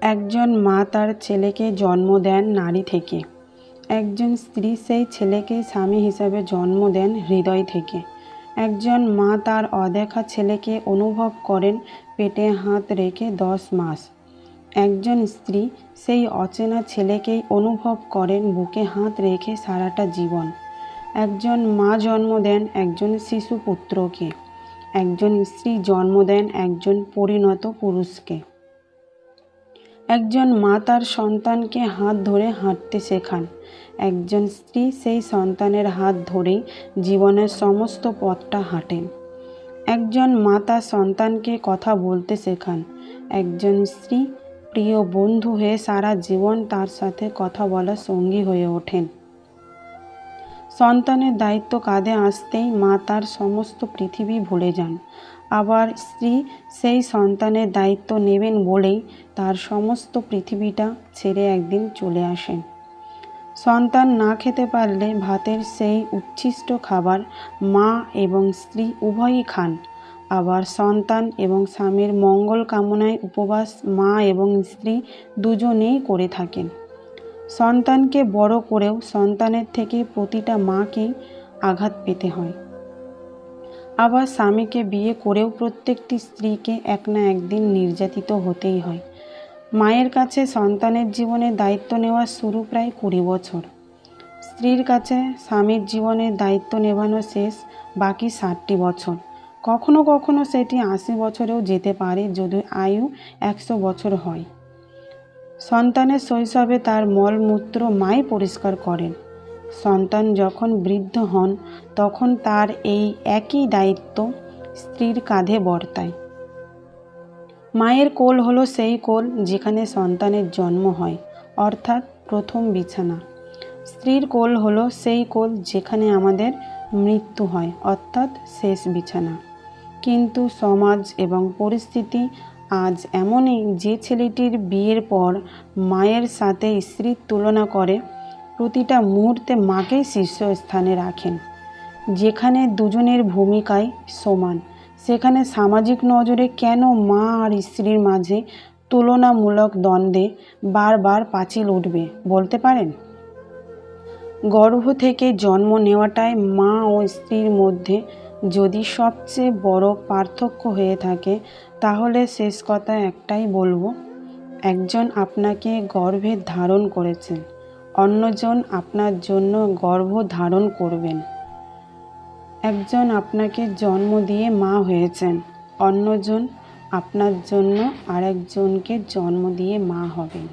একজন মা তার ছেলেকে জন্ম দেন নারী থেকে। একজন স্ত্রী সেই ছেলেকে স্বামী হিসাবে জন্ম দেন হৃদয় থেকে। একজন মা তার অদেখা ছেলেকে অনুভব করেন পেটে হাত রেখে 10 মাস। একজন স্ত্রী সেই অচেনা ছেলেকেই অনুভব করেন বুকে হাত রেখে সারাটা জীবন। একজন মা জন্ম দেন একজন শিশু পুত্রকে। একজন স্ত্রী জন্ম দেন একজন পরিণত পুরুষকে। একজন মা তার সন্তানকে হাত ধরে হাঁটতে শেখান। একজন স্ত্রী সেই সন্তানের হাত ধরেই জীবনের সমস্ত পথটা হাঁটেন। একজন মা তার সন্তানকে কথা বলতে শেখান। একজন স্ত্রী প্রিয় বন্ধু হয়ে সারা জীবন তার সাথে কথা বলার সঙ্গী হয়ে ওঠেন। সন্তানের দায়িত্ব কাঁধে আসতেই মা তার সমস্ত পৃথিবী ভুলে যান। আবার স্ত্রী সেই সন্তানের দায়িত্ব নেবেন বলেই তার সমস্ত পৃথিবীটা ছেড়ে একদিন চলে আসেন। সন্তান না খেতে পারলে ভাতের সেই উচ্ছিষ্ট খাবার মা এবং স্ত্রী উভয়ই খান। আবার সন্তান এবং স্বামীর মঙ্গল কামনায় উপবাস মা এবং স্ত্রী দুজনেই করে থাকেন। সন্তানকে বড় করেও সন্তানের থেকে প্রতিটা মাকেই আঘাত পেতে হয়। আবার স্বামীকে বিয়ে করেও প্রত্যেকটি স্ত্রীকে এক না একদিন নির্যাতিত হতেই হয়। মায়ের কাছে সন্তানের জীবনে দায়িত্ব নেওয়া শুরু প্রায় 20 বছর। স্ত্রীর কাছে স্বামীর জীবনের দায়িত্ব নেভানো শেষ বাকি 60টি বছর। কখনো কখনো সেটি 80 বছরেও যেতে পারে যদি আয়ু 100 বছর হয়। সন্তানের শৈশবে তার মলমূত্র মাই পরিষ্কার করেন। সন্তান যখন বৃদ্ধ হন তখন তার এই একই দায়িত্ব স্ত্রীর কাঁধে বর্তায়। মায়ের কোল হলো সেই কোল যেখানে সন্তানের জন্ম হয়, অর্থাৎ প্রথম বিছানা। স্ত্রীর কোল হলো সেই কোল যেখানে আমাদের মৃত্যু হয়, অর্থাৎ শেষ বিছানা। কিন্তু সমাজ এবং পরিস্থিতি আজ এমনই যে ছেলেটির বিয়ের পর মায়ের সাথে স্ত্রীর তুলনা করে, প্রতিটা মুহূর্তে মাকেই শীর্ষস্থানে রাখেন। যেখানে দুজনের ভূমিকাই সমান, সেখানে সামাজিক নজরে কেন মা আর স্ত্রীর মাঝে তুলনামূলক দ্বন্দ্বে বারবার পাঁচিল উঠবে বলতে পারেন? গর্ভ থেকে জন্ম নেওয়াটাই মা ও স্ত্রীর মধ্যে যদি সবচেয়ে বড় পার্থক্য হয়ে থাকে, তাহলে শেষ কথা একটাই বলবো, একজন আপনাকে গর্ভে ধারণ করেছেন, অন্যজন আপনার জন্য গর্ভ ধারণ করবেন। একজন আপনাকে জন্ম দিয়ে মা হয়েছেন, অন্যজন আপনার জন্য আরেকজনকে জন্ম দিয়ে মা হবেন।